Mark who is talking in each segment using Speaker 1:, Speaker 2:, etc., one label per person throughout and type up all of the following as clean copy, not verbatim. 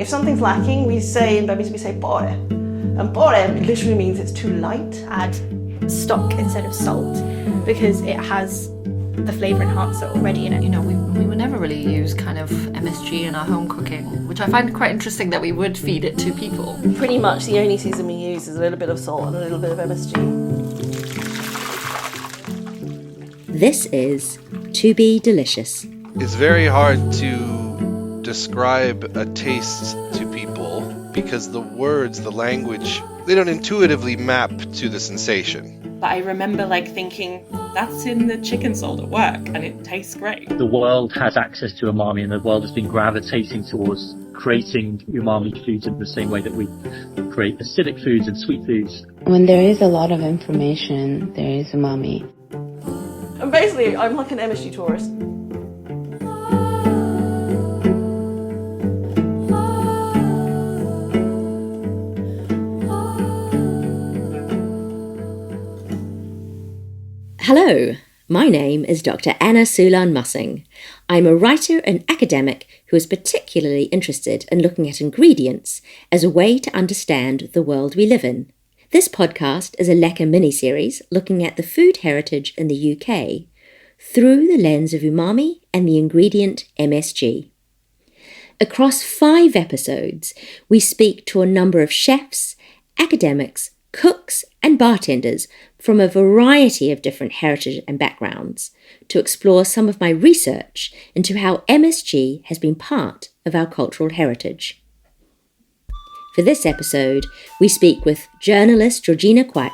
Speaker 1: If something's lacking, we say in Burmese, we say pore. And pore literally means it's too light.
Speaker 2: Add stock instead of salt because it has the flavour enhancer already in it.
Speaker 3: You know, we would never really use kind of MSG in our home cooking, which I find quite interesting that we would feed it to people.
Speaker 1: Pretty much the only season we use is a little bit of salt and a little bit of MSG.
Speaker 4: This is To Be Delicious.
Speaker 5: It's very hard to describe a taste to people because the words, the language, they don't intuitively map to the sensation.
Speaker 6: But I remember thinking, that's in the chicken salt at work and it tastes great.
Speaker 7: The world has access to umami and the world has been gravitating towards creating umami foods in the same way that we create acidic foods and sweet foods.
Speaker 8: When there is a lot of information, there is umami.
Speaker 1: And basically, I'm like an MSG tourist.
Speaker 4: Hello, my name is Dr. Anna Sulan-Mussing. I'm a writer and academic who is particularly interested in looking at ingredients as a way to understand the world we live in. This podcast is a Lekker mini-series looking at the food heritage in the UK through the lens of umami and the ingredient MSG. Across 5 episodes, we speak to a number of chefs, academics, cooks and bartenders from a variety of different heritage and backgrounds to explore some of my research into how MSG has been part of our cultural heritage. For this episode, we speak with journalist Georgina Quach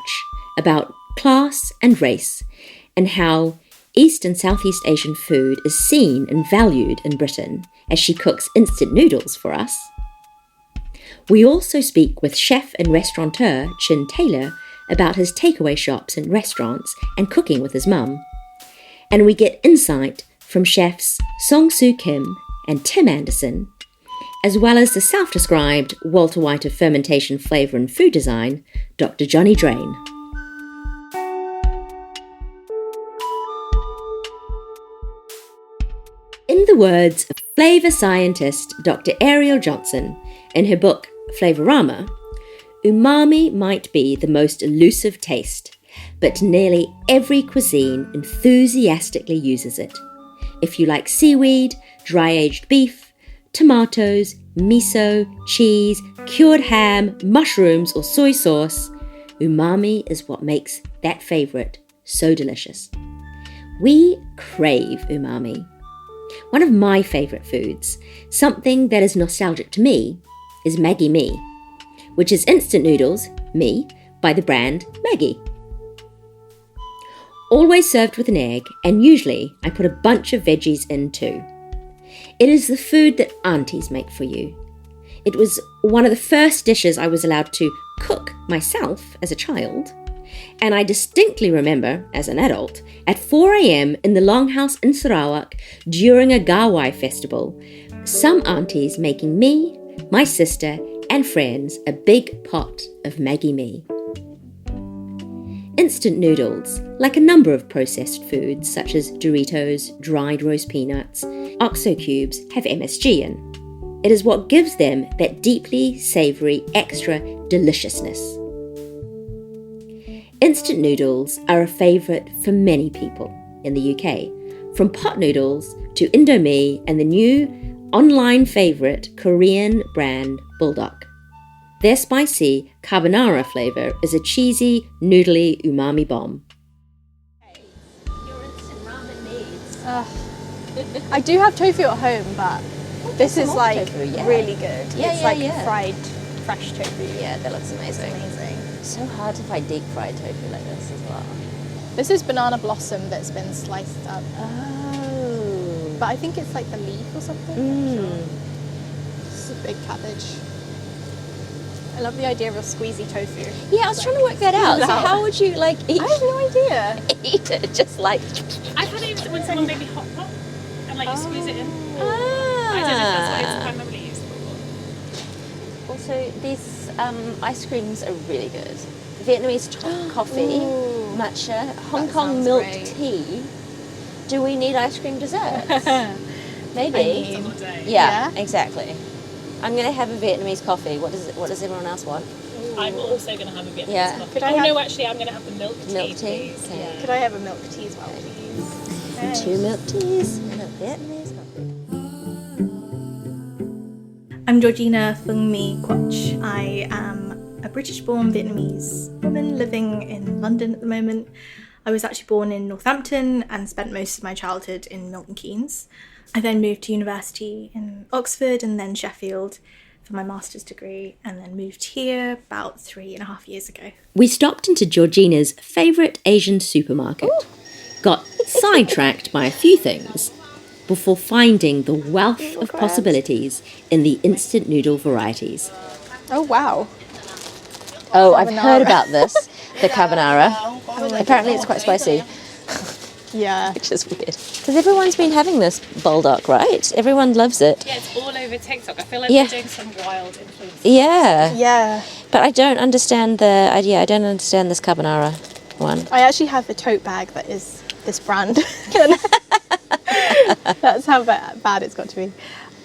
Speaker 4: about class and race and how East and Southeast Asian food is seen and valued in Britain as she cooks instant noodles for us. We also speak with chef and restaurateur Chin Taylor about his takeaway shops and restaurants and cooking with his mum. And we get insight from chefs Song Soo Kim and Tim Anderson, as well as the self-described Walter White of fermentation, flavour and food design, Dr. Johnny Drain. In the words of flavour scientist Dr. Ariel Johnson in her book Flavorama, umami might be the most elusive taste, but nearly every cuisine enthusiastically uses it. If you like seaweed, dry-aged beef, tomatoes, miso, cheese, cured ham, mushrooms or soy sauce, umami is what makes that favourite so delicious. We crave umami. One of my favourite foods, something that is nostalgic to me, is Maggi Mee, which is instant noodles, mee, by the brand Maggi. Always served with an egg, and usually I put a bunch of veggies in too. It is the food that aunties make for you. It was one of the first dishes I was allowed to cook myself as a child, and I distinctly remember, as an adult, at 4 a.m. in the Longhouse in Sarawak during a Gawai festival, some aunties making me, my sister, and friends a big pot of Maggi Mee. Instant noodles, like a number of processed foods such as Doritos, dried roast peanuts, OXO cubes, have MSG in. It is what gives them that deeply savoury extra deliciousness. Instant noodles are a favourite for many people in the UK, from pot noodles to Indomie and the new online favourite Korean brand Bulldog. Their spicy carbonara flavour is a cheesy, noodly umami bomb.
Speaker 2: Your instant ramen needs. I do have tofu at home, but this is
Speaker 4: tofu,
Speaker 2: really good.
Speaker 4: Yeah,
Speaker 2: it's fried, fresh tofu.
Speaker 4: Yeah, that looks amazing. It's so hard to find deep fried tofu like this as well.
Speaker 2: This is banana blossom that's been sliced up.
Speaker 4: Oh.
Speaker 2: But I think it's like the leaf or something. This is a big cabbage. I love the idea of a squeezy tofu.
Speaker 4: Yeah, I was trying to work that out. So how would you eat?
Speaker 2: I have no idea.
Speaker 4: Eat it just like.
Speaker 6: I've had it when someone made me hot pot and you squeeze it in.
Speaker 4: Ah.
Speaker 6: I don't know if that's what it's primarily used for.
Speaker 4: Also, these ice creams are really good. Vietnamese coffee, matcha, Hong Kong milk tea. Do we need ice cream desserts? Maybe.
Speaker 6: All day.
Speaker 4: Yeah, exactly. I'm going to have a Vietnamese coffee. What does everyone else want?
Speaker 2: I'm also going to have a Vietnamese
Speaker 4: Yeah.
Speaker 2: coffee. No, actually, I'm going to have the milk tea.
Speaker 4: Milk tea?
Speaker 2: Please.
Speaker 4: Okay.
Speaker 2: Yeah. Could I have a milk tea as well, please?
Speaker 4: And 2 milk teas and a Vietnamese coffee.
Speaker 9: I'm Georgina Phung Mi Quach. I am a British-born Vietnamese woman living in London at the moment. I was actually born in Northampton and spent most of my childhood in Milton Keynes. I then moved to university in Oxford and then Sheffield for my master's degree, and then moved here about 3.5 years ago.
Speaker 4: We stopped into Georgina's favourite Asian supermarket, got sidetracked by a few things, before finding the wealth of possibilities in the instant noodle varieties.
Speaker 2: Oh, wow.
Speaker 4: Oh, I've heard about this, the carbonara. Apparently it's quite spicy.
Speaker 2: Yeah.
Speaker 4: Which is weird. Because everyone's been having this bulldog, right? Everyone loves it.
Speaker 6: Yeah, it's all over TikTok. I feel like
Speaker 4: Yeah.
Speaker 6: we're doing some wild influence.
Speaker 4: Yeah.
Speaker 2: Yeah.
Speaker 4: But I don't understand the idea. I don't understand this carbonara one.
Speaker 2: I actually have the tote bag that is this brand. That's how bad it's got to be.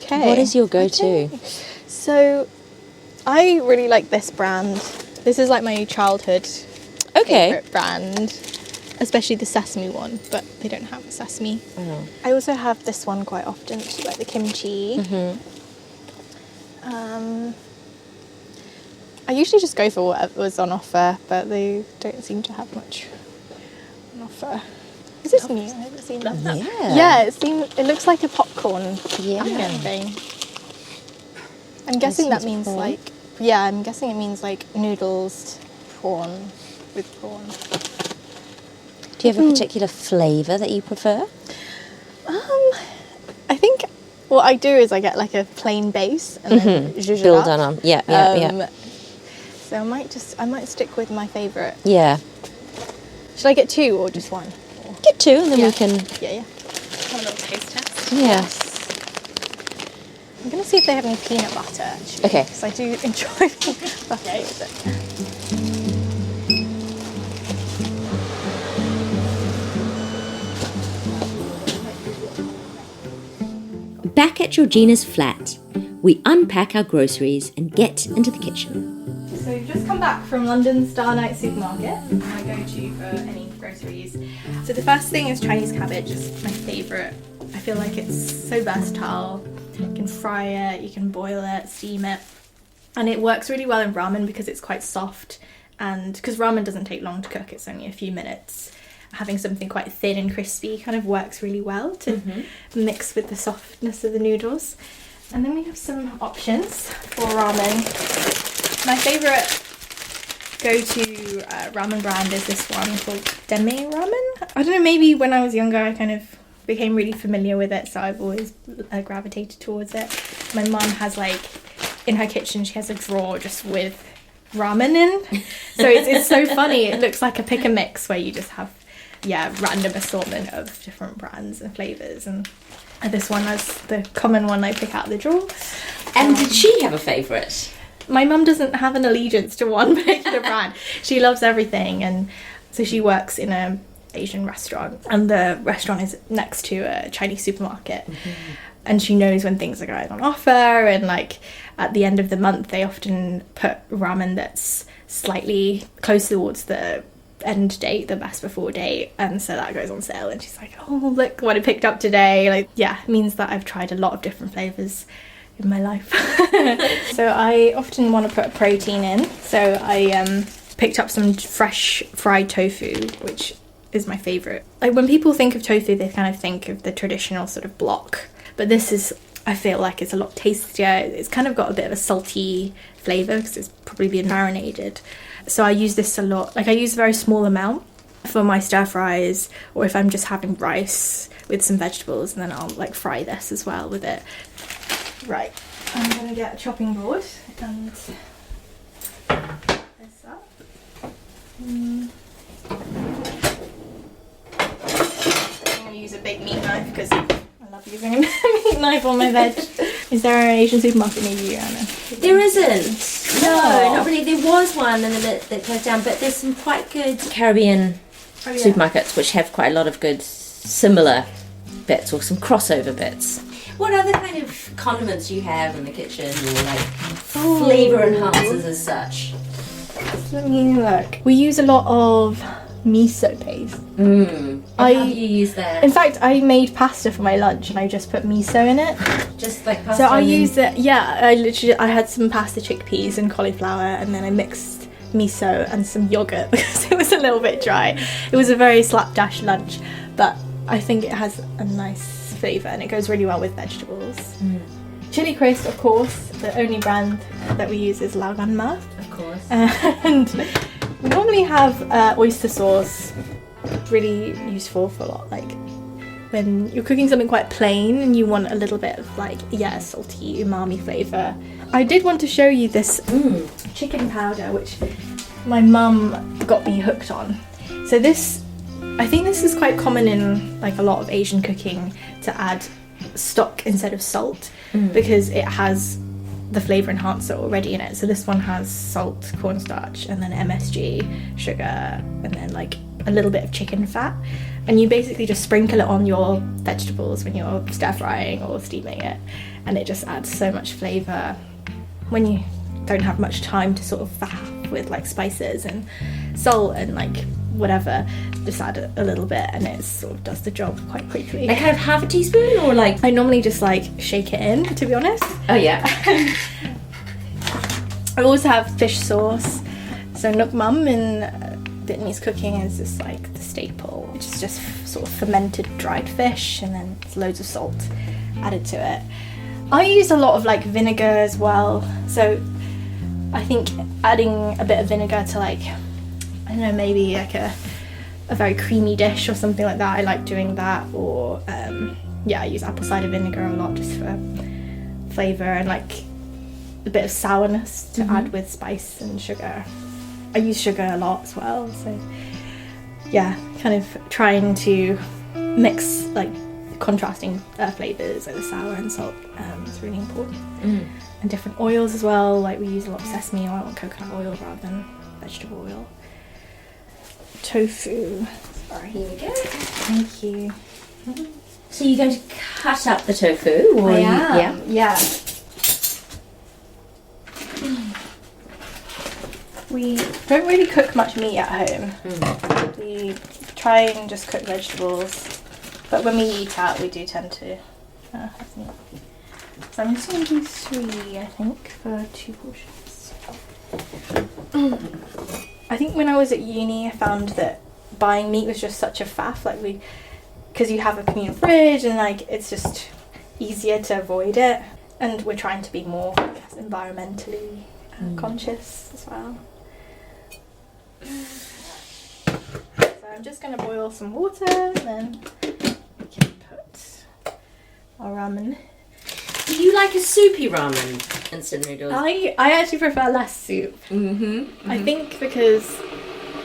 Speaker 2: Okay.
Speaker 4: What is your go-to?
Speaker 2: So, I really like this brand. This is like my childhood favourite brand, especially the sesame one, but they don't have the sesame.
Speaker 4: Oh.
Speaker 2: I also have this one quite often, like the kimchi. I usually just go for whatever was on offer, but they don't seem to have much on offer. Is this new? I haven't seen that.
Speaker 4: Yeah.
Speaker 2: It looks like a popcorn
Speaker 4: Yeah.
Speaker 2: thing. I'm guessing that means
Speaker 4: prawn.
Speaker 2: I'm guessing it means like noodles, prawn, with prawn.
Speaker 4: Do you have a particular flavour that you prefer?
Speaker 2: I think what I do is I get like a plain base and then zhuzh it
Speaker 4: Build
Speaker 2: up.
Speaker 4: on them. Yeah.
Speaker 2: So I might stick with my favourite.
Speaker 4: Yeah.
Speaker 2: Should I get 2 or just 1?
Speaker 4: Get 2 and then we can...
Speaker 2: Yeah.
Speaker 6: Have a little taste test.
Speaker 4: Yeah.
Speaker 2: I'm going to see if they have any peanut butter actually.
Speaker 4: Okay.
Speaker 2: Because I do enjoy butter with it.
Speaker 4: Back at Georgina's flat, we unpack our groceries and get into the kitchen.
Speaker 9: So we've just come back from London's Star Night supermarket, my go-to for any groceries. So the first thing is Chinese cabbage. It's my favourite. I feel like it's so versatile. You can fry it, you can boil it, steam it. And it works really well in ramen because it's quite soft, and because ramen doesn't take long to cook, it's only a few minutes. Having something quite thin and crispy kind of works really well to mix with the softness of the noodles. And then we have some options for ramen. My favourite go-to ramen brand is this one called Deme Ramen. I don't know, maybe when I was younger I kind of became really familiar with it, so I've always gravitated towards it. My mum has in her kitchen she has a drawer just with ramen in. So it's so funny. It looks like a pick and mix where you just have random assortment of different brands and flavours, and this one is the common one I pick out of the drawer.
Speaker 4: And did she have a favourite?
Speaker 9: My mum doesn't have an allegiance to one particular brand. She loves everything, and so she works in a Asian restaurant, and the restaurant is next to a Chinese supermarket. And she knows when things are going on offer, and at the end of the month they often put ramen that's slightly close towards the end date, the best before date, and so that goes on sale, and she's like, oh look what I picked up today. It means that I've tried a lot of different flavours in my life. So I often want to put protein in, so I picked up some fresh fried tofu, which is my favourite. When people think of tofu they kind of think of the traditional sort of block, but this is, I feel like it's a lot tastier. It's kind of got a bit of a salty flavour because it's probably been marinated. So I use this a lot. I use a very small amount for my stir fries, or if I'm just having rice with some vegetables, and then I'll fry this as well with it. Right, I'm gonna get a chopping board and this up. I'm gonna use a big meat knife because I love using a meat knife on my veg. Is there an Asian supermarket near you, Anna?
Speaker 4: There isn't. No, not really. There was one and then it closed down, but there's some quite good Caribbean supermarkets which have quite a lot of good similar bits or some crossover bits. What other kind of condiments do you have in the kitchen, or like flavor enhancers as such?
Speaker 9: Let me look. We use a lot of miso paste.
Speaker 4: How do you use that?
Speaker 9: In fact, I made pasta for my lunch and I just put miso in it.
Speaker 4: Just like pasta.
Speaker 9: So I used it. Yeah, I had some pasta chickpeas and cauliflower, and then I mixed miso and some yogurt because it was a little bit dry. It was a very slapdash lunch, but I think it has a nice flavour and it goes really well with vegetables. Chili crisp, of course. The only brand that we use is Laoganma.
Speaker 4: Of course.
Speaker 9: And we normally have oyster sauce. Really useful for a lot, like when you're cooking something quite plain and you want a little bit of salty umami flavour. I did want to show you this chicken powder which my mum got me hooked on. So I think this is quite common in like a lot of Asian cooking, to add stock instead of salt because it has the flavour enhancer already in it. So this one has salt, cornstarch, and then MSG, sugar, and then like a little bit of chicken fat, and you basically just sprinkle it on your vegetables when you're stir frying or steaming it, and it just adds so much flavour when you don't have much time to sort of faff with like spices and salt and like whatever. Just add a little bit and it sort of does the job quite quickly.
Speaker 4: Like kind of half a teaspoon, or like?
Speaker 9: I normally just like shake it in, to be honest.
Speaker 4: Oh yeah.
Speaker 9: I also have fish sauce. So Nuoc Mam in Vietnamese cooking is just like the staple, which is just sort of fermented dried fish and then loads of salt added to it. I use a lot of like vinegar as well, so I think adding a bit of vinegar to like, I don't know, maybe like a very creamy dish or something like that, I like doing that. Or I use apple cider vinegar a lot just for flavour and like a bit of sourness to add with spice and sugar. I use sugar a lot as well, so yeah, kind of trying to mix like contrasting flavours like the sour and salt is really important. And different oils as well, like we use a lot of sesame oil and coconut oil rather than vegetable oil. Tofu, sorry.
Speaker 4: Here we go.
Speaker 9: Thank you.
Speaker 4: So you're going to cut up the tofu? Or
Speaker 9: I am, yeah. We don't really cook much meat at home. We try and just cook vegetables, but when we eat out we do tend to have meat. So I'm just going to do 3, I think, for 2 portions. I think when I was at uni I found that buying meat was just such a faff, like because you have a communal fridge and like it's just easier to avoid it, and we're trying to be more, I guess, environmentally conscious as well. So I'm just going to boil some water and then we can put our ramen.
Speaker 4: Do you like a soupy ramen, instant noodles?
Speaker 9: I actually prefer less soup. I think because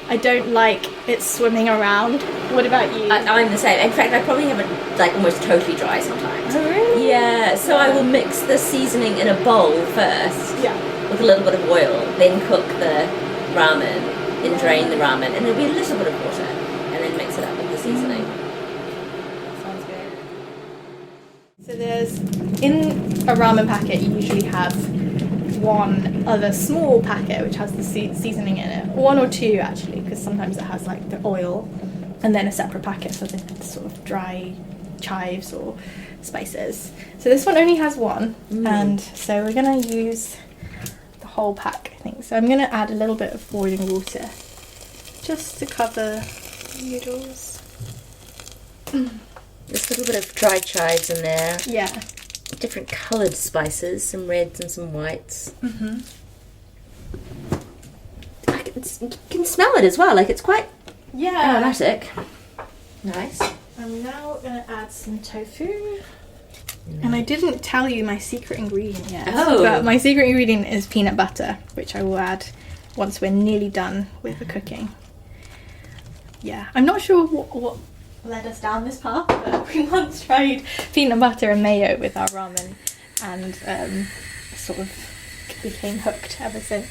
Speaker 9: I don't like it swimming around. What about you?
Speaker 4: I'm the same. In fact, I probably have it like almost totally dry sometimes.
Speaker 9: Oh really?
Speaker 4: Yeah, so I will mix the seasoning in a bowl first with a little bit of oil, then cook the ramen, then drain the ramen, and there'll be a little bit of water, and then mix it up with the seasoning.
Speaker 9: Sounds good. So there's, in a ramen packet you usually have one other small packet which has the seasoning in it, 1 or 2 actually, because sometimes it has like the oil, and then a separate packet for the sort of dry chives or spices. So this one only has 1, and so we're going to use the whole pack, I think. So I'm going to add a little bit of boiling water just to cover the noodles.
Speaker 4: There's a little bit of dried chives in there.
Speaker 9: Yeah.
Speaker 4: Different coloured spices, some reds and some whites. You can smell it as well, like it's quite aromatic. Nice.
Speaker 9: I'm now going to add some tofu. And I didn't tell you my secret ingredient yet. But my secret ingredient is peanut butter, which I will add once we're nearly done with the cooking. Yeah, I'm not sure what led us down this path, but we once tried peanut butter and mayo with our ramen, and sort of became hooked ever since.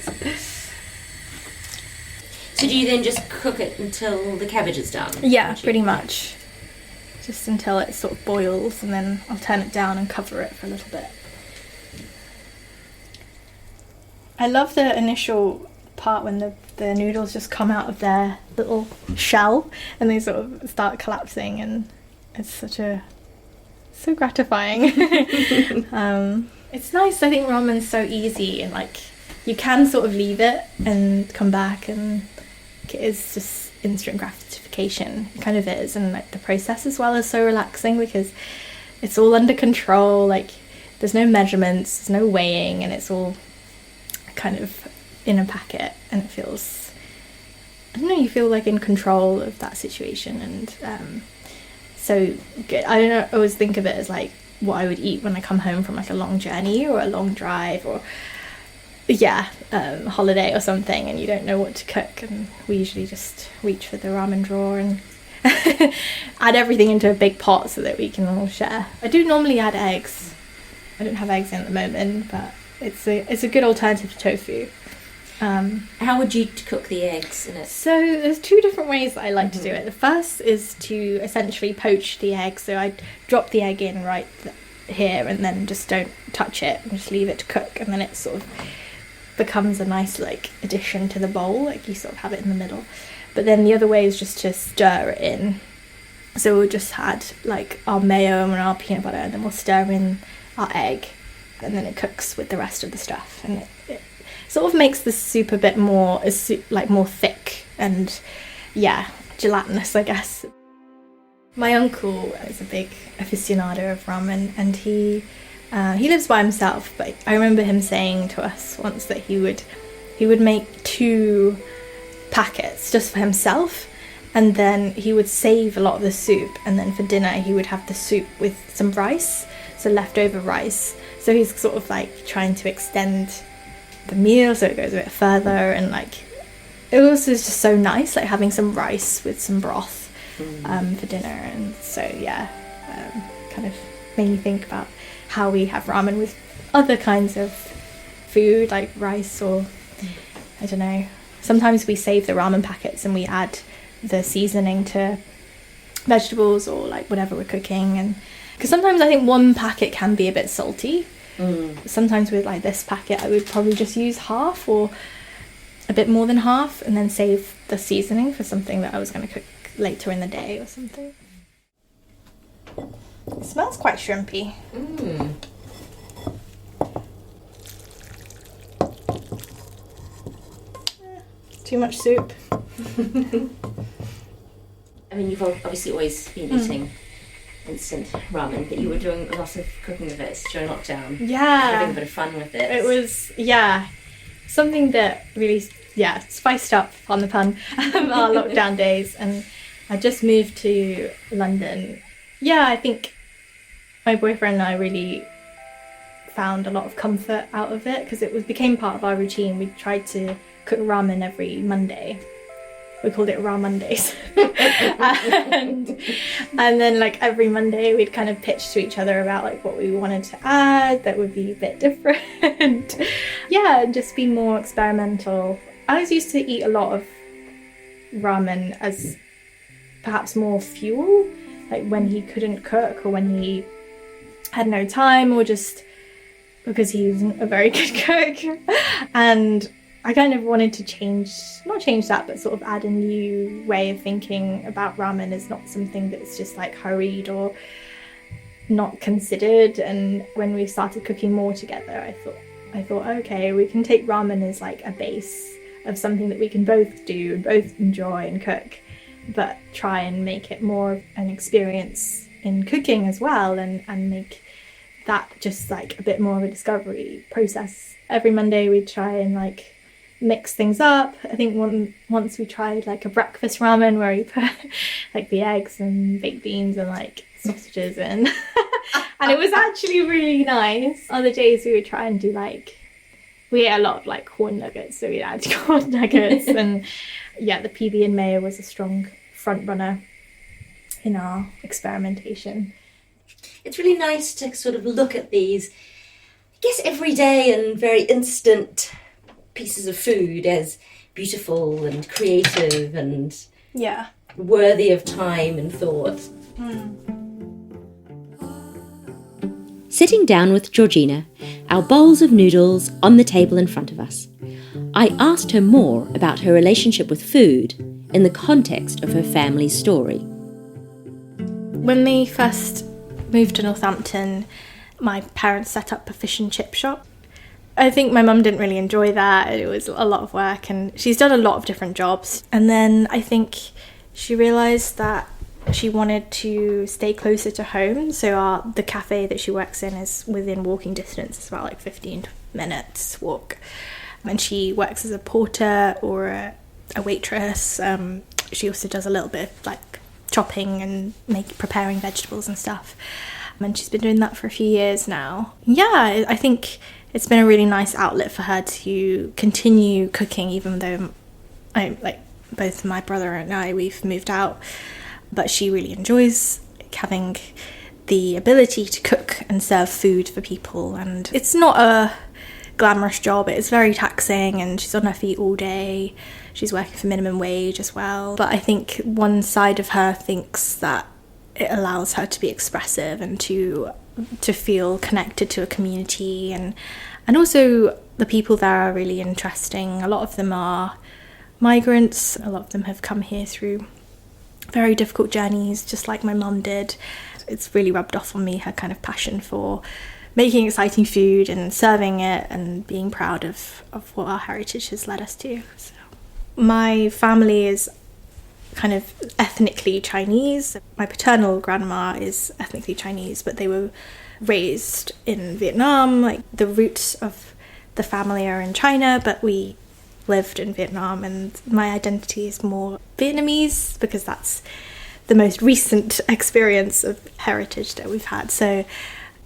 Speaker 4: So do you then just cook it until the cabbage is done?
Speaker 9: Yeah, pretty much. just until it sort of boils, and then I'll turn it down and cover it for a little bit. I love the initial part when the noodles just come out of their little shell and they sort of start collapsing, and it's so gratifying. It's nice. I think ramen's so easy, and like you can sort of leave it and come back, and it is just instant gratification. It kind of is, and like the process as well is so relaxing because it's all under control. Like there's no measurements, there's no weighing, and it's all kind of in a packet, and it feels, I don't know, you feel like in control of that situation, and so good. I don't always think of it as like what I would eat when I come home from like a long journey or a long drive or holiday or something, and you don't know what to cook, and we usually just reach for the ramen drawer and add everything into a big pot so that we can all share. I do normally add eggs. I don't have eggs in at the moment, but it's a good alternative to tofu.
Speaker 4: How would you cook the eggs in it?
Speaker 9: So there's two different ways that I like to do it. The first is to essentially poach the egg. So I drop the egg in right here and then just don't touch it and just leave it to cook, and then it sort of becomes a nice like addition to the bowl, like you sort of have it in the middle. But then the other way is just to stir it in. So we'll just add like our mayo and our peanut butter, and then we'll stir in our egg, and then it cooks with the rest of the stuff, and it sort of makes the soup a bit more more thick and gelatinous, I guess. My uncle is a big aficionado of ramen, and he lives by himself, but I remember him saying to us once that he would make 2 packets just for himself, and then he would save a lot of the soup, and then for dinner he would have the soup with some rice, so leftover rice. So he's sort of like trying to extend the meal so it goes a bit further, and like it also is just so nice, like having some rice with some broth for dinner. And so kind of made me think about how we have ramen with other kinds of food like rice, or I don't know, sometimes we save the ramen packets and we add the seasoning to vegetables or like whatever we're cooking, and because sometimes I think one packet can be a bit salty. Sometimes with like this packet I would probably just use half or a bit more than half, and then save the seasoning for something that I was going to cook later in the day or something. It smells quite shrimpy. Too much soup.
Speaker 4: I mean, you've obviously always been eating instant ramen, but you were doing a lot of cooking with it during lockdown.
Speaker 9: Yeah.
Speaker 4: Having a bit of fun with it.
Speaker 9: It was, something that really, spiced up, on the pun, our lockdown days. And I just moved to London. Yeah, I think my boyfriend and I really found a lot of comfort out of it because it became part of our routine. We tried to cook ramen every Monday. We called it Raw Mondays. and then like every Monday we'd kind of pitch to each other about like what we wanted to add that would be a bit different. And just be more experimental. I was used to eat a lot of ramen as perhaps more fuel, like when he couldn't cook or when he had no time, or just because he wasn't a very good cook. And I kind of wanted to not change that, but sort of add a new way of thinking about ramen as not something that's just like hurried or not considered. And when we started cooking more together, I thought, okay, we can take ramen as like a base of something that we can both do, both enjoy and cook, but try and make it more of an experience in cooking as well, and make that just like a bit more of a discovery process. Every Monday we'd try and like mix things up. I think once we tried like a breakfast ramen where we put like the eggs and baked beans and like sausages in and it was actually really nice. Other days we would try and do like, we ate a lot of like corn nuggets, so we'd add corn nuggets. And the PB and mayo was a strong front runner in our experimentation.
Speaker 4: It's really nice to sort of look at these, I guess, everyday and very instant pieces of food as beautiful and creative and worthy of time and thought. Sitting down with Georgina, our bowls of noodles on the table in front of us, I asked her more about her relationship with food in the context of her family's story.
Speaker 9: When they first moved to Northampton, my parents set up a fish and chip shop. I think my mum didn't really enjoy that. It was a lot of work, and she's done a lot of different jobs. And then I think she realised that she wanted to stay closer to home. So the cafe that she works in is within walking distance. It's about like 15 minutes walk. And she works as a porter or a waitress. She also does a little bit of like chopping and preparing vegetables and stuff. And she's been doing that for a few years now. Yeah, I think it's been a really nice outlet for her to continue cooking, even though both my brother and I, we've moved out. But she really enjoys having the ability to cook and serve food for people. And it's not a glamorous job. It's very taxing, and she's on her feet all day. She's working for minimum wage as well. But I think one side of her thinks that it allows her to be expressive and to feel connected to a community, and also the people there are really interesting. A lot of them are migrants. A lot of them have come here through very difficult journeys, just like my mum did. It's really rubbed off on me, her kind of passion for making exciting food and serving it and being proud of what our heritage has led us to. So, my family is kind of ethnically Chinese. My paternal grandma is ethnically Chinese, but they were raised in Vietnam. Like, the roots of the family are in China, but we lived in Vietnam, and my identity is more Vietnamese because that's the most recent experience of heritage that we've had. So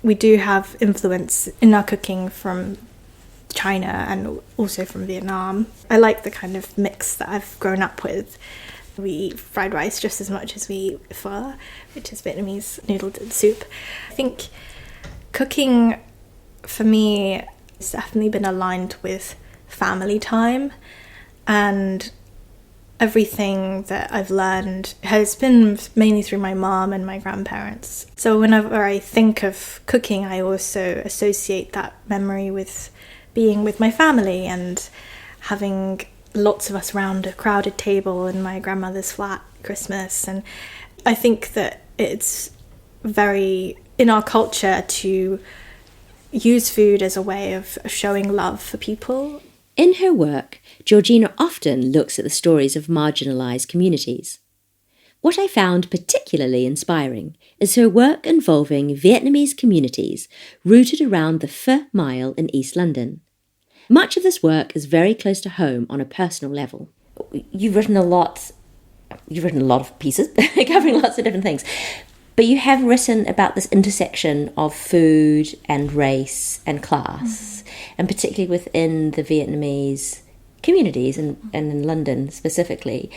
Speaker 9: we do have influence in our cooking from China and also from Vietnam. I like the kind of mix that I've grown up with. We eat fried rice just as much as we eat pho, which is Vietnamese noodle soup. I think cooking for me has definitely been aligned with family time, and everything that I've learned has been mainly through my mom and my grandparents. So whenever I think of cooking, I also associate that memory with being with my family and having lots of us round a crowded table in my grandmother's flat at Christmas. And I think that it's very in our culture to use food as a way of showing love for people.
Speaker 4: In her work, Georgina often looks at the stories of marginalised communities. What I found particularly inspiring is her work involving Vietnamese communities rooted around the Pho Mile in East London. Much of this work is very close to home on a personal level. You've written a lot of pieces covering lots of different things, but you have written about this intersection of food and race and class, and particularly within the Vietnamese communities and in London specifically.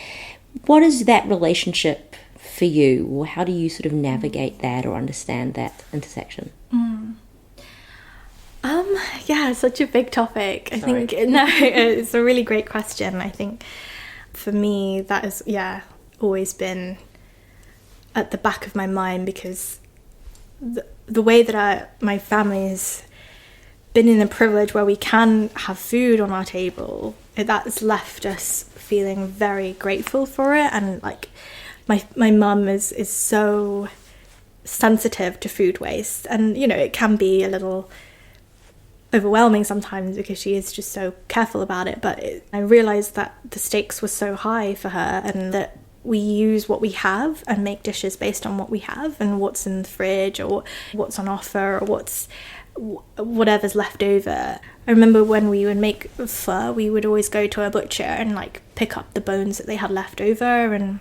Speaker 4: What is that relationship for you, or how do you sort of navigate that or understand that intersection?
Speaker 9: Yeah, such a big topic. I think it's a really great question. I think for me that has always been at the back of my mind, because the way that my family has been in a privilege where we can have food on our table, that's left us feeling very grateful for it. And like my mum is so sensitive to food waste, and it can be a little overwhelming sometimes because she is just so careful about it. But I realised that the stakes were so high for her, and that we use what we have and make dishes based on what we have and what's in the fridge or what's on offer or whatever's left over. I remember when we would make pho, we would always go to a butcher and pick up the bones that they had left over, and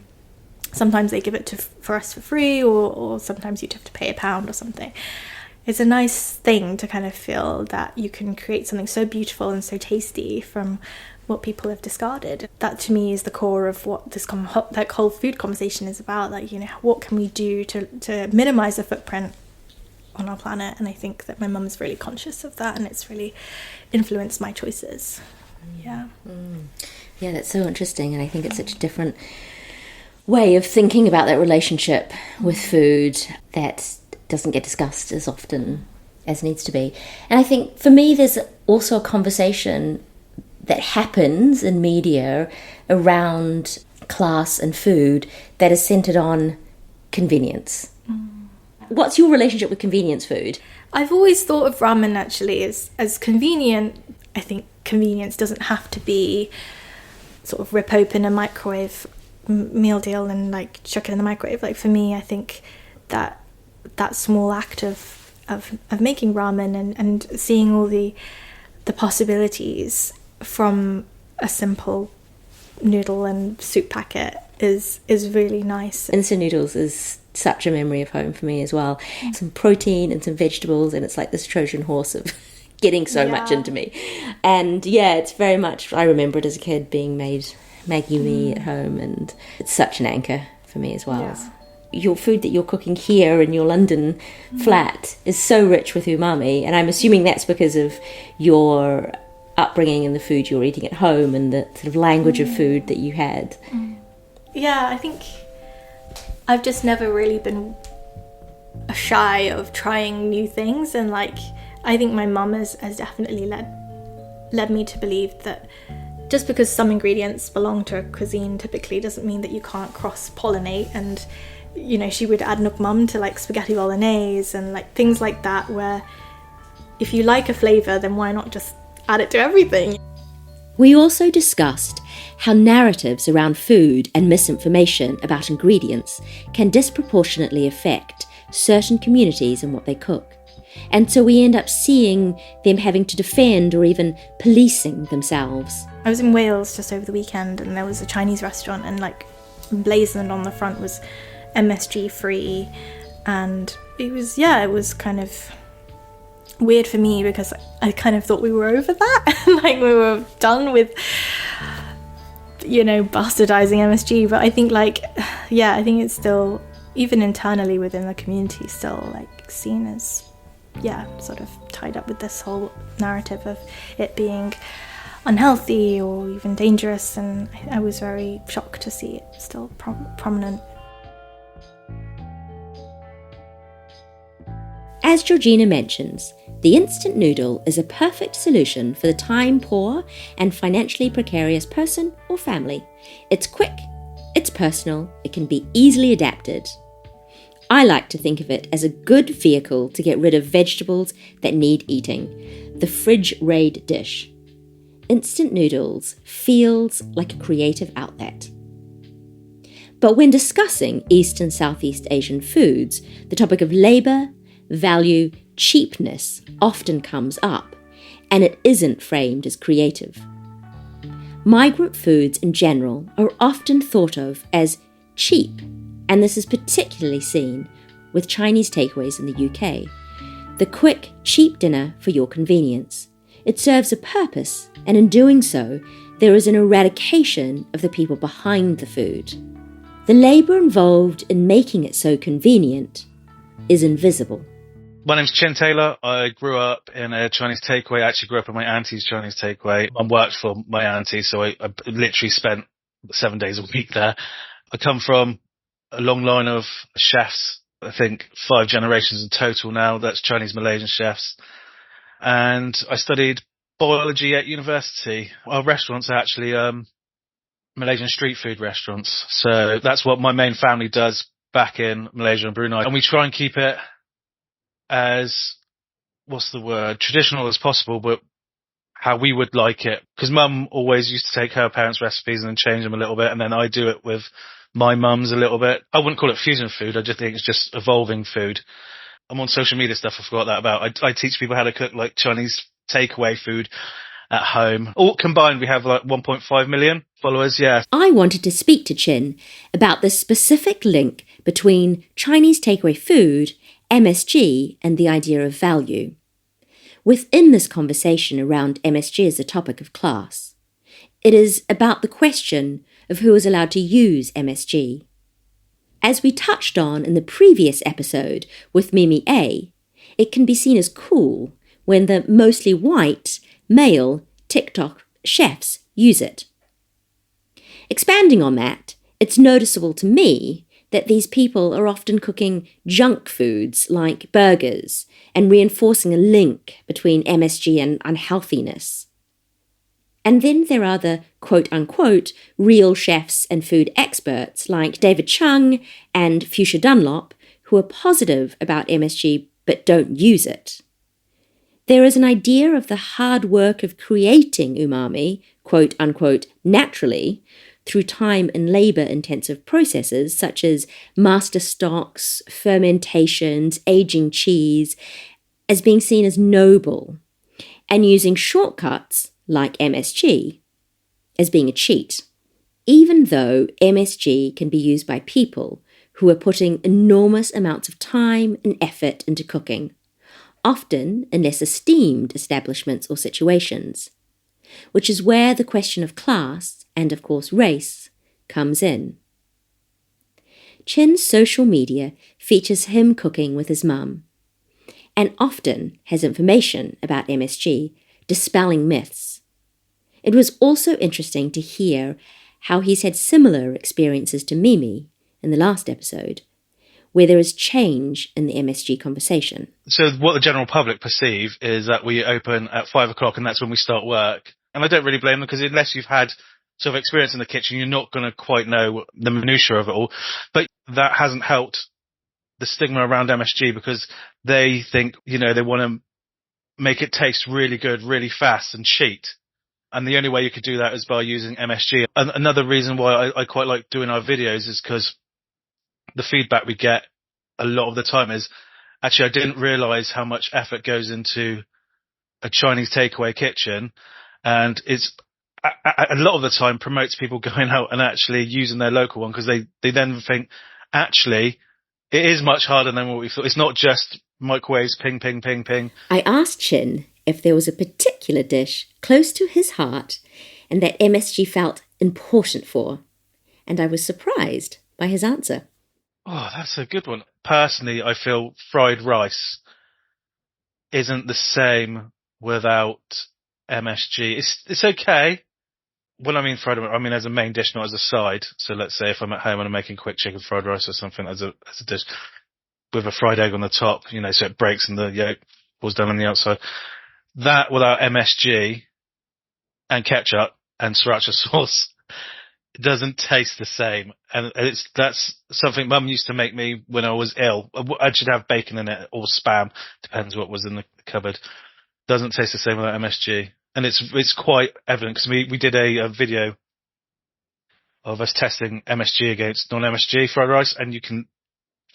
Speaker 9: sometimes they give it for us for free, or sometimes you'd have to pay £1 or something. It's a nice thing to kind of feel that you can create something so beautiful and so tasty from what people have discarded. That to me is the core of what this whole food conversation is about. What can we do to minimise the footprint on our planet? And I think that my mum is really conscious of that, and it's really influenced my choices. Yeah, that's so interesting, and I think it's such a different
Speaker 4: way of thinking about that relationship with food that doesn't get discussed as often as needs to be. And I think for me there's also a conversation that happens in media around class and food that is centred on convenience. What's your relationship with convenience food?
Speaker 9: I've always thought of ramen actually as convenient. I think convenience doesn't have to be sort of rip open a microwave meal deal and like chuck it in the microwave. Like for me, I think that small act of making ramen and seeing all the possibilities from a simple noodle and soup packet is really nice.
Speaker 4: Instant noodles is such a memory of home for me as well. Some protein and some vegetables, and it's like this Trojan horse of getting so much into me. And yeah, it's very much, I remember it as a kid being made Maggie mee at home, and it's such an anchor for me as well. Yeah. Your food that you're cooking here in your London flat is so rich with umami, and I'm assuming that's because of your upbringing and the food you're eating at home and the sort of language of food that you had.
Speaker 9: Yeah, I think I've just never really been shy of trying new things, and like I think my mum has definitely led me to believe that just because some ingredients belong to a cuisine typically doesn't mean that you can't cross-pollinate. And you know, she would add nukmam to like spaghetti bolognese and like things like that, where if you like a flavour, then why not just add it to everything?
Speaker 4: We also discussed how narratives around food and misinformation about ingredients can disproportionately affect certain communities and what they cook. And so we end up seeing them having to defend or even policing themselves.
Speaker 9: I was in Wales just over the weekend, and there was a Chinese restaurant, and like blazoned on the front was MSG free, and it was kind of weird for me because I kind of thought we were over that. Like we were done with, you know, bastardizing MSG. But I think I think it's still, even internally within the community, still like seen as sort of tied up with this whole narrative of it being unhealthy or even dangerous. And I was very shocked to see it still prominent.
Speaker 4: As Georgina mentions, the instant noodle is a perfect solution for the time-poor and financially precarious person or family. It's quick, it's personal, it can be easily adapted. I like to think of it as a good vehicle to get rid of vegetables that need eating, the fridge raid dish. Instant noodles feels like a creative outlet. But when discussing East and Southeast Asian foods, the topic of labour, value, cheapness often comes up, and it isn't framed as creative. Migrant foods in general are often thought of as cheap, and this is particularly seen with Chinese takeaways in the UK. The quick, cheap dinner for your convenience. It serves a purpose, and in doing so, there is an eradication of the people behind the food. The labour involved in making it so convenient is invisible.
Speaker 10: My name's Chin Taylor. I grew up in a Chinese takeaway. I actually grew up in my auntie's Chinese takeaway. I worked for my auntie, so I literally spent 7 days a week there. I come from a long line of chefs, I think 5 generations in total now. That's Chinese Malaysian chefs. And I studied biology at university. Our restaurants are actually Malaysian street food restaurants. So that's what my main family does back in Malaysia and Brunei. And we try and keep it as, traditional as possible, but how we would like it. Because Mum always used to take her parents' recipes and then change them a little bit, and then I do it with my mum's a little bit. I wouldn't call it fusion food, I just think it's just evolving food. I'm on social media stuff, I forgot that about. I teach people how to cook like Chinese takeaway food at home. All combined, we have like 1.5 million followers, yeah.
Speaker 4: I wanted to speak to Chin about the specific link between Chinese takeaway food, MSG, and the idea of value. Within this conversation around MSG as a topic of class, it is about the question of who is allowed to use MSG. As we touched on in the previous episode with Mimi A, it can be seen as cool when the mostly white, male TikTok chefs use it. Expanding on that, It's noticeable to me that these people are often cooking junk foods like burgers and reinforcing a link between MSG and unhealthiness. And then there are the quote-unquote real chefs and food experts like David Chung and Fuchsia Dunlop, who are positive about MSG but don't use it. There is an idea of the hard work of creating umami, quote-unquote, naturally, through time and labour-intensive processes such as master stocks, fermentations, aging cheese, as being seen as noble, and using shortcuts, like MSG, as being a cheat, even though MSG can be used by people who are putting enormous amounts of time and effort into cooking, often in less esteemed establishments or situations, which is where the question of class, and of course race, comes in. Chin's social media features him cooking with his mum, and often has information about MSG, dispelling myths. It was also interesting to hear how he's had similar experiences to Mimi in the last episode, where there is change in the MSG conversation.
Speaker 10: So what the general public perceive is that we open at 5 o'clock and that's when we start work. And I don't really blame them, because unless you've had sort of experience in the kitchen, you're not going to quite know the minutiae of it all. But that hasn't helped the stigma around MSG, because they think, they want to make it taste really good, really fast and cheat. And the only way you could do that is by using MSG. And another reason why I quite like doing our videos is because the feedback we get a lot of the time is, actually, I didn't realise how much effort goes into a Chinese takeaway kitchen. And it's a lot of the time promotes people going out and actually using their local one, because they then think, actually, it is much harder than what we thought. It's not just microwaves, ping, ping, ping, ping.
Speaker 4: I asked Chin if there was a particular dish close to his heart and that MSG felt important for, and I was surprised by his answer.
Speaker 10: Oh, that's a good one. Personally, I feel fried rice isn't the same without MSG. It's okay. When I mean fried, I mean as a main dish, not as a side. So let's say if I'm at home and I'm making quick chicken fried rice or something as a dish with a fried egg on the top, so it breaks and the yolk falls down on the outside. That without MSG and ketchup and sriracha sauce, it doesn't taste the same. And that's something Mum used to make me when I was ill. I should have bacon in it or Spam, depends what was in the cupboard. Doesn't taste the same without MSG. And it's quite evident, because we did a video of us testing MSG against non-MSG fried rice, and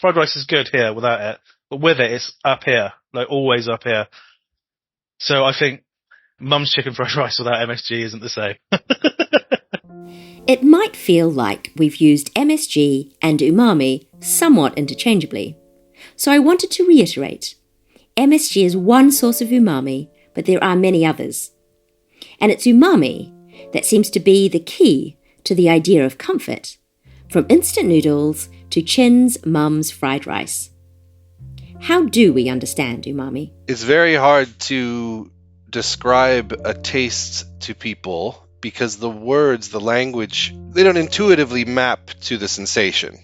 Speaker 10: fried rice is good here without it, but with it, it's up here, like always up here. So I think Mum's chicken fried rice without MSG isn't the same.
Speaker 4: It might feel like we've used MSG and umami somewhat interchangeably, so I wanted to reiterate. MSG is one source of umami, but there are many others. And it's umami that seems to be the key to the idea of comfort, from instant noodles to Chin's mum's fried rice. How do we understand umami?
Speaker 5: It's very hard to describe a taste to people because the words, the language, they don't intuitively map to the sensation.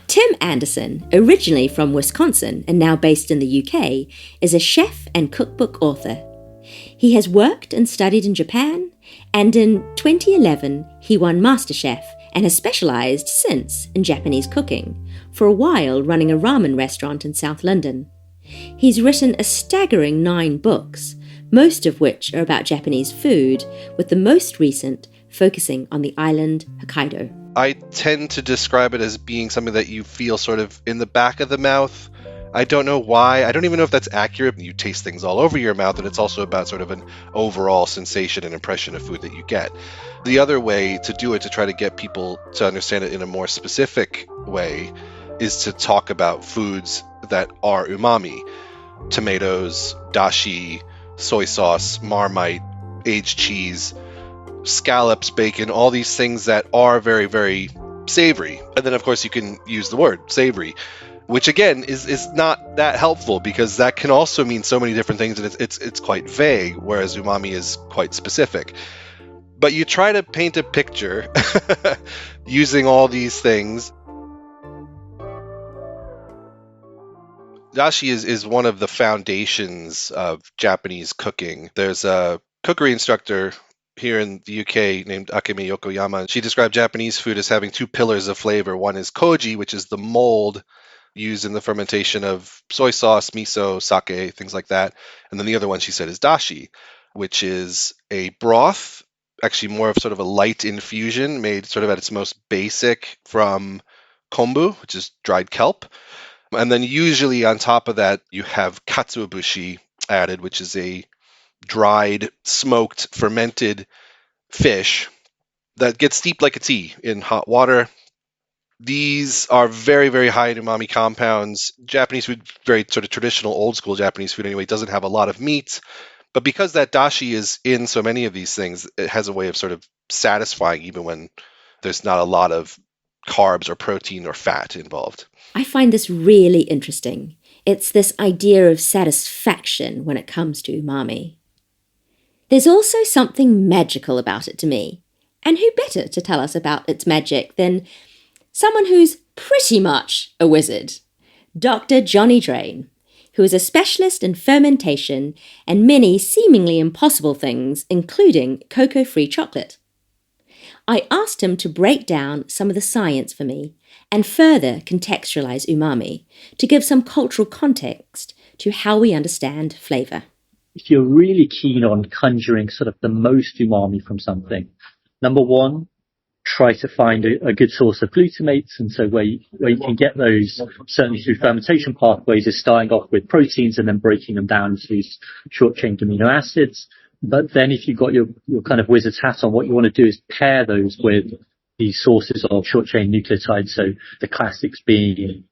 Speaker 4: Tim Anderson, originally from Wisconsin and now based in the UK, is a chef and cookbook author. He has worked and studied in Japan, and in 2011 he won MasterChef and has specialised since in Japanese cooking, for a while running a ramen restaurant in South London. He's written a staggering 9 books, most of which are about Japanese food, with the most recent focusing on the island Hokkaido.
Speaker 5: I tend to describe it as being something that you feel sort of in the back of the mouth. I don't know why. I don't even know if that's accurate. You taste things all over your mouth, and it's also about sort of an overall sensation and impression of food that you get. The other way to do it, to try to get people to understand it in a more specific way, is to talk about foods that are umami. Tomatoes, dashi, soy sauce, Marmite, aged cheese, scallops, bacon, all these things that are very, very savory. And then, of course, you can use the word savory, which again is not that helpful, because that can also mean so many different things, and it's quite vague, whereas umami is quite specific. But you try to paint a picture using all these things. Dashi is one of the foundations of Japanese cooking. There's a cookery instructor here in the UK named Akemi Yokoyama. She described Japanese food as having two pillars of flavor. One is koji, which is the mold used in the fermentation of soy sauce, miso, sake, things like that. And then the other one she said is dashi, which is a broth, actually more of sort of a light infusion made sort of at its most basic from kombu, which is dried kelp. And then usually on top of that, you have katsuobushi added, which is a dried, smoked, fermented fish that gets steeped like a tea in hot water. These are very, very high in umami compounds. Japanese food, very sort of traditional, old school Japanese food anyway, doesn't have a lot of meat. But because that dashi is in so many of these things, it has a way of sort of satisfying even when there's not a lot of carbs or protein or fat involved.
Speaker 4: I find this really interesting. It's this idea of satisfaction when it comes to umami. There's also something magical about it to me. And who better to tell us about its magic than someone who's pretty much a wizard, Dr. Johnny Drain, who is a specialist in fermentation and many seemingly impossible things, including cocoa-free chocolate. I asked him to break down some of the science for me and further contextualize umami to give some cultural context to how we understand flavour.
Speaker 7: If you're really keen on conjuring sort of the most umami from something, number one, try to find a good source of glutamates. And so where you can get those, certainly through fermentation pathways, is starting off with proteins and then breaking them down into these short-chain amino acids. But then if you've got your kind of wizard's hat on, what you want to do is pair those with these sources of short-chain nucleotides. So the classics being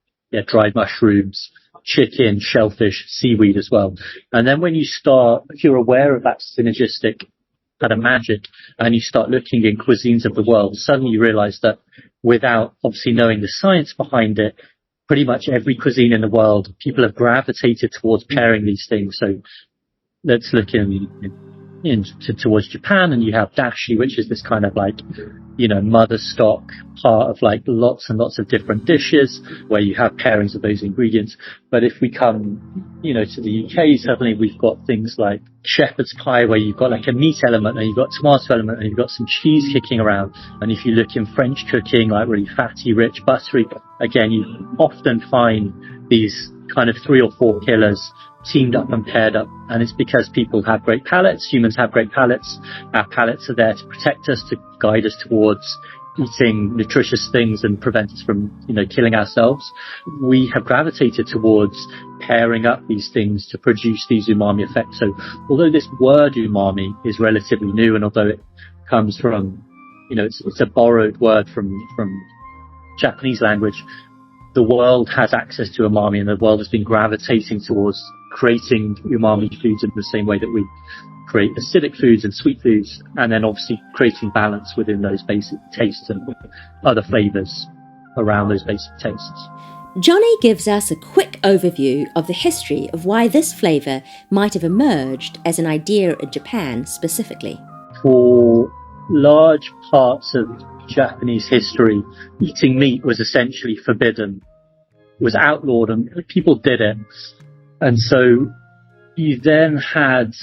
Speaker 7: dried mushrooms, chicken, shellfish, seaweed as well. And then when you start, if you're aware of that synergistic kind of magic and you start looking in cuisines of the world, suddenly you realize that without obviously knowing the science behind it, pretty much every cuisine in the world, people have gravitated towards pairing these things. So let's look towards Japan, and you have dashi, which is this kind of like, mother stock part of like lots and lots of different dishes where you have pairings of those ingredients. But if we come, to the UK, suddenly we've got things like shepherd's pie where you've got like a meat element and you've got tomato element and you've got some cheese kicking around. And if you look in French cooking, like really fatty, rich, buttery, again, you often find these kind of 3 or 4 pillars teamed up and paired up, and it's because people have great palates. Humans have great palates. Our palates are there to protect us, to guide us towards eating nutritious things and prevent us from, killing ourselves. We have gravitated towards pairing up these things to produce these umami effects. So although this word umami is relatively new, and although it comes from, it's a borrowed word from Japanese language, the world has access to umami, and the world has been gravitating towards creating umami foods in the same way that we create acidic foods and sweet foods, and then obviously creating balance within those basic tastes and other flavours around those basic tastes.
Speaker 4: Johnny gives us a quick overview of the history of why this flavour might have emerged as an idea in Japan specifically.
Speaker 7: For large parts of Japanese history, eating meat was essentially forbidden, was outlawed, and people did it. And so you then had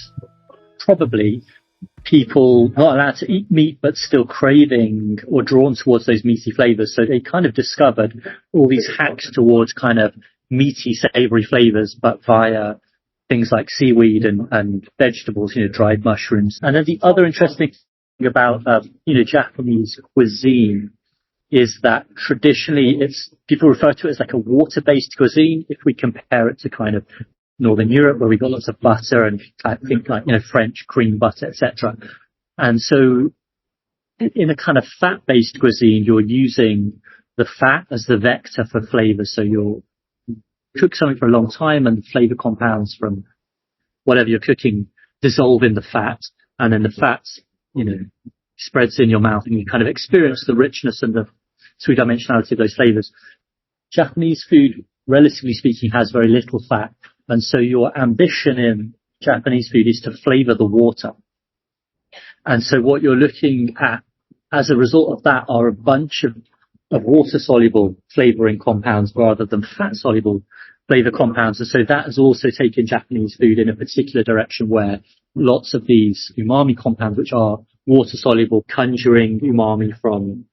Speaker 7: probably people not allowed to eat meat but still craving or drawn towards those meaty flavors. So they kind of discovered all these hacks towards kind of meaty, savory flavors, but via things like seaweed and vegetables, dried mushrooms. And then the other interesting thing about, Japanese cuisine is that traditionally people refer to it as like a water-based cuisine. If we compare it to kind of Northern Europe, where we've got lots of butter and I think like, French cream butter, etc. And so in a kind of fat-based cuisine, you're using the fat as the vector for flavor. So you'll cook something for a long time and the flavor compounds from whatever you're cooking dissolve in the fat, and then the fat, spreads in your mouth and you kind of experience the richness and the three-dimensionality of those flavors. Japanese food, relatively speaking, has very little fat. And so your ambition in Japanese food is to flavor the water. And so what you're looking at as a result of that are a bunch of water-soluble flavoring compounds rather than fat-soluble flavor compounds. And so that has also taken Japanese food in a particular direction where lots of these umami compounds, which are water-soluble, conjuring umami from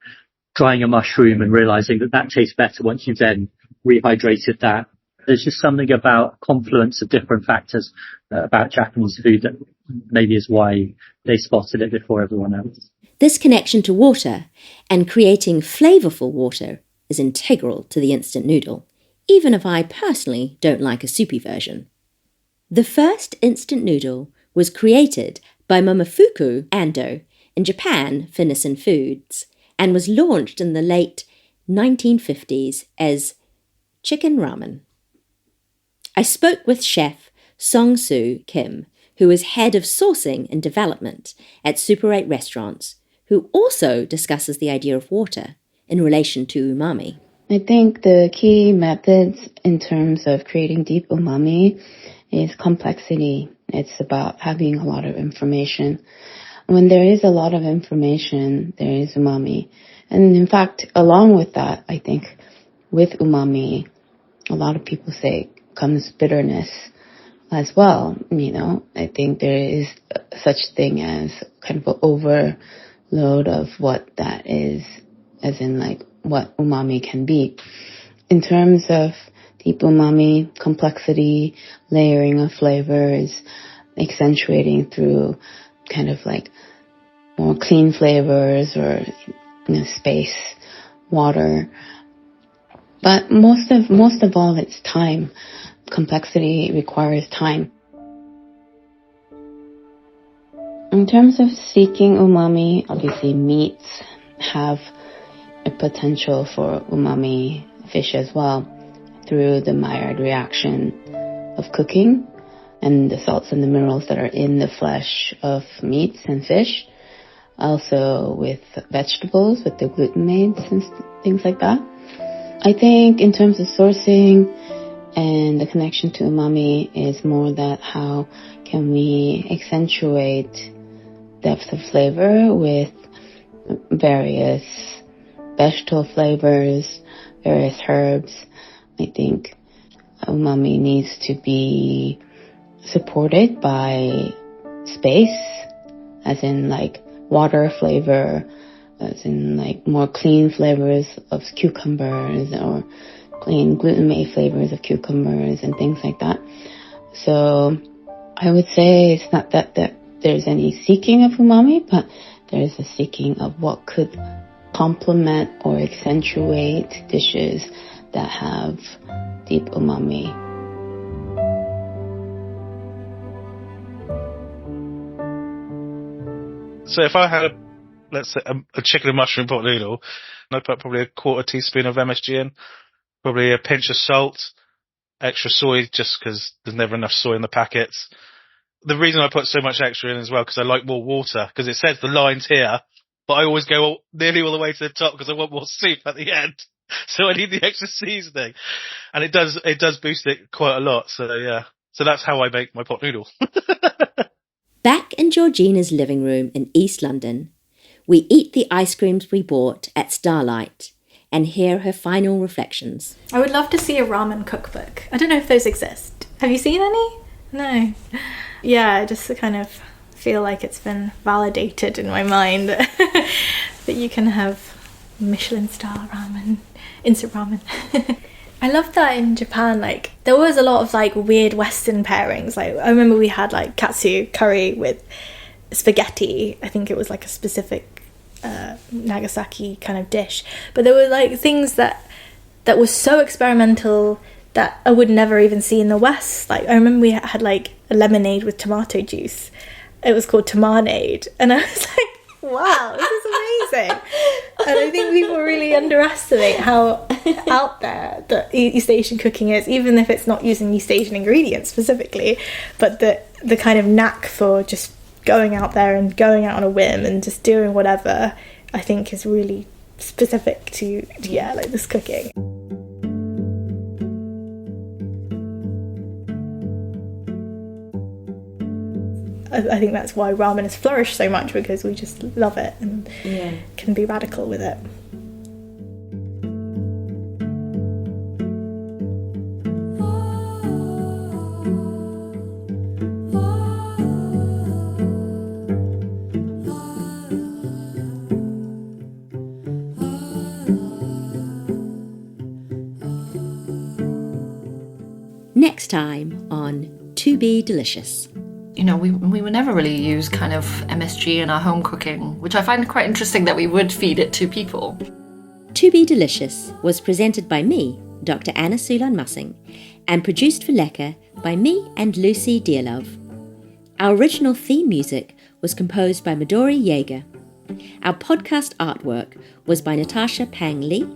Speaker 7: drying a mushroom and realizing that that tastes better once you've then rehydrated that. There's just something about confluence of different factors about Japanese food that maybe is why they spotted it before everyone else.
Speaker 4: This connection to water and creating flavourful water is integral to the instant noodle, even if I personally don't like a soupy version. The first instant noodle was created by Momofuku Ando in Japan for Nissin Foods and was launched in the late 1950s as chicken ramen. I spoke with chef Song-Soo Kim, who is head of sourcing and development at Super 8 Restaurants, who also discusses the idea of water in relation to umami.
Speaker 8: I think the key methods in terms of creating deep umami is complexity. It's about having a lot of information. When there is a lot of information, there is umami. And in fact, along with that, I think with umami, a lot of people say comes bitterness as well. I think there is such thing as kind of an overload of what that is, as in like what umami can be. In terms of deep umami, complexity, layering of flavors, accentuating through kind of like more clean flavors or space, water. But most of all, it's time. Complexity requires time. In terms of seeking umami, obviously meats have a potential for umami, fish as well, through the Maillard reaction of cooking and the salts and the minerals that are in the flesh of meats and fish. Also with vegetables, with the glutamates and things like that. I think in terms of sourcing and the connection to umami is more that how can we accentuate depth of flavor with various vegetable flavors, various herbs. I think umami needs to be supported by space, as in like water flavor, as in like more clean flavors of cucumbers or clean glutamate flavors of cucumbers and things like that. So I would say it's not that there's any seeking of umami, but there's a seeking of what could complement or accentuate dishes that have deep umami.
Speaker 10: So if I had, let's say, a chicken and mushroom pot noodle, and I put probably a quarter teaspoon of MSG in, probably a pinch of salt, extra soy, just because there's never enough soy in the packets. The reason I put so much extra in as well, because I like more water, because it says the lines here, but I always go nearly all the way to the top because I want more soup at the end. So I need the extra seasoning. And it does boost it quite a lot. So yeah. So that's how I make my pot noodle.
Speaker 4: Back in Georgina's living room in East London, we eat the ice creams we bought at Starlight and hear her final reflections.
Speaker 9: I would love to see a ramen cookbook. I don't know if those exist. Have you seen any? No. Yeah, I just kind of feel like it's been validated in my mind that you can have Michelin star ramen, instant ramen. I love that in Japan, like, there was a lot of, like, weird Western pairings. Like, I remember we had, like, katsu curry with spaghetti. I think it was, like, a specific Nagasaki kind of dish. But there were, like, things that were so experimental that I would never even see in the West. Like, I remember we had, like, a lemonade with tomato juice. It was called Tomanade. And I was like, wow, this is amazing. And I think people really underestimate how out there that East Asian cooking is, even if it's not using East Asian ingredients specifically, but the kind of knack for just going out there and going out on a whim and just doing whatever, I think is really specific to like this cooking. I think that's why ramen has flourished so much, because we just love it and can be radical with it.
Speaker 4: Next time on To Be Delicious.
Speaker 3: You know, we would never really use kind of MSG in our home cooking, which I find quite interesting that we would feed it to people.
Speaker 4: To Be Delicious was presented by me, Dr. Anna Sulan-Mussing, and produced for Lekker by me and Lucy Dearlove. Our original theme music was composed by Midori Yeager. Our podcast artwork was by Natasha Pang Lee.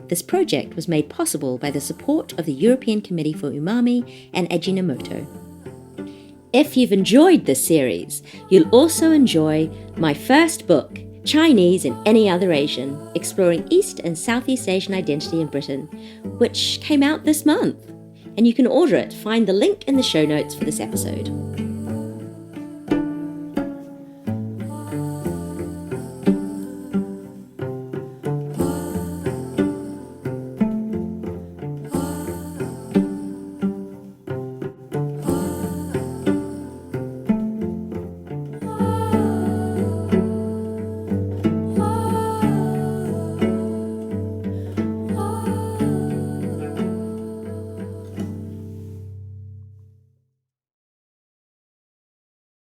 Speaker 4: This project was made possible by the support of the European Committee for Umami and Ajinomoto. If you've enjoyed this series, you'll also enjoy my first book, Chinese and Any Other Asian, exploring East and Southeast Asian identity in Britain, which came out this month. And you can order it. Find the link in the show notes for this episode.